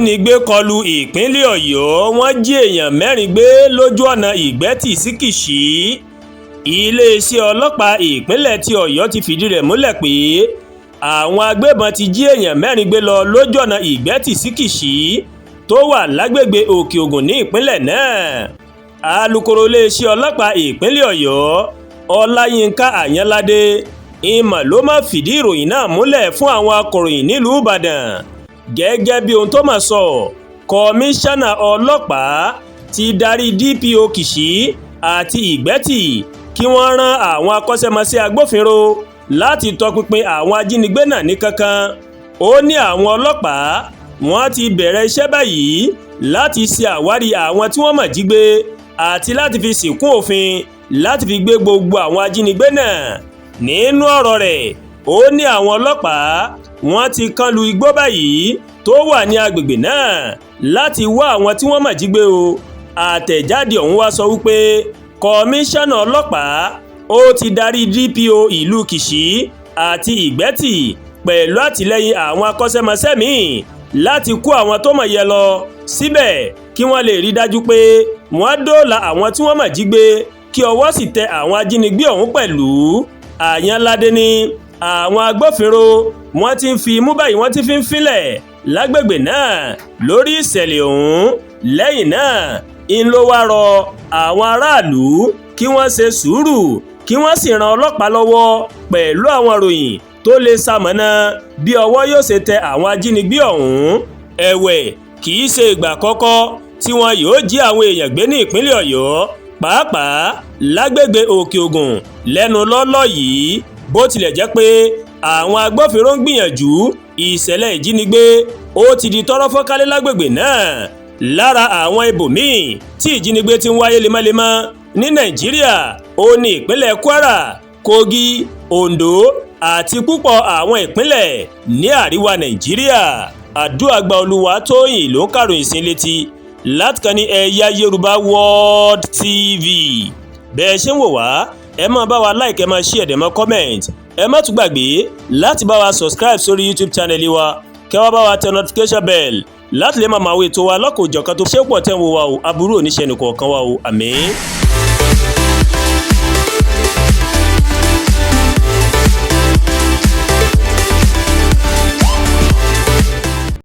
Ajínigbé kọlu ìpínlẹ Oyo, wọ́n jí èèyàn mẹrin gbé lójú ọ̀nà Ìgbeti sí Kishi. Ileeṣẹ ọlọpaa ìpínlẹ̀ ti Oyo ti fìdí rẹ̀ múlẹ̀ pé àwọn agbebọn ti jí èèyàn mẹrin gbé lọ lójú ọ̀nà Ìgbeti sí Kishi tó wà lágbègbè Oke Ogun ní ìpínlẹ̀ náà. Alukoro iléeṣẹ́ ọlọ́pàá ìpínlẹ̀ Ọ̀yọ́ Ọláyínká Àyánládé ìmọ̀ ló máa fìdí ìròyìn náà múlẹ̀ fún àwọn akọ̀ròyìn nílùú Ìbàdàn. Gẹ́gẹ́ bí ohun tó máa sọ, kọmíṣánná ọlọ́pàá ti darí DPO Kishi àti Ìgbeti kí wọ́n rán àwọn akọ́ṣẹ́mọṣẹ́ agbófinró láti tọpinpin àwọn ajínigbé náà ní kankan. Ó ní àwọn ọlọ́pàá wọ́n ti bẹ̀rẹ̀ iṣẹ́ báyìí láti ṣe àwárí àwọn tí wọ́n mọ̀ jí gbé àti láti fi sìnkún òfin láti fi gbé gbogbo àwọn ajínigbé náà. Nínú ọ̀rọ̀ rẹ̀, ó ní àwọn ọlọ́pàá wọ́n ti kán lu igbó báyìí tó wà ní agbègbè náà láti wá àwọn tí wọ́n mọ̀ jí gbé o. Àtẹ̀jáde ọ̀hún wá sọ wípé kọmíṣánná ọlọ́pàá ó ti darí DPO ìlú Kishi àti Ìgbeti pẹ̀lú àtìlẹ́yìn àwọn akọ́ṣẹ́mọṣẹ́ míì láti kó àwọn tó mọ̀ yẹ lọ síbẹ̀ kí wọ́n lè rí dájú pé wọ́n dóòlà àwọn tí wọ́n mọ̀ jí gbé kí ọwọ́ sì tẹ àwọn ajínigbé ọ̀hún pẹ̀lú. Àyánládé ní àwọn agbófinró wọ́n ti ń fi imú báyìí wọ́n ti fi ń fínlẹ̀ lágbègbè náà lórí ìṣẹ̀lẹ̀ ọ̀hún. Lẹ́yìn náà ń ló wá rọ àwọn aráàlú kí wọ́n ṣe sùúrù kí wọ́n sì ran ọlọ́pàá lọ́wọ́ pẹ̀lú àwọn ìròyìn tó lè ṣamọ̀nà bí ọwọ́ yóò ṣe tẹ àwọn ajínigbé ọ̀hún. Ẹ̀wẹ̀, kì í ṣe ìgbà àkọ́kọ́ tí wọn yóò jí àwọn èèyàn gbé ní ìpínlẹ̀ Ọ̀yọ́, pàápàá lágbègbè Oke Ogun lẹ́nu lọ́lọ́ yìí. Bó tilẹ̀ jẹ́ pé àwọn agbófinró ń gbìyànjú, ìṣẹ̀lẹ̀ ìjínigbé ó ti di tọ́rọ́ fọ́nkálé lágbègbè náà. Lára àwọn ibòmíì tí ìjínigbé ti ń wáyé lemọ́lemọ́ ní Nàìjíríà ó ní ìpínlẹ̀ Kwara, Kogi, Ondo àti púpọ̀ àwọn ìpínlẹ̀ ní àríwá Nàìjíríà. Àdúràgbà Olúwatóyìn ló ń kàròyìn sí létí láti kàn ní Ẹ̀yà Yorùbá World TV. Bẹ́ẹ̀ ṣe ń wò wá, ẹ máa bá wa like, ẹ máa share, ẹ máa comment. Ẹ má tún gbàgbé láti bá wa subscribe sórí YouTube channel wa, kẹ́ wá bá wa tẹ notification bell láti lè máa máa wo ètò wa lọ́kọ̀ọ́jọ̀kan tó ṣe pọ̀ tẹ́ ń wò wá o. Aburú ò ní ṣe ẹnì kọ̀ọ̀kan wa o. Àmín.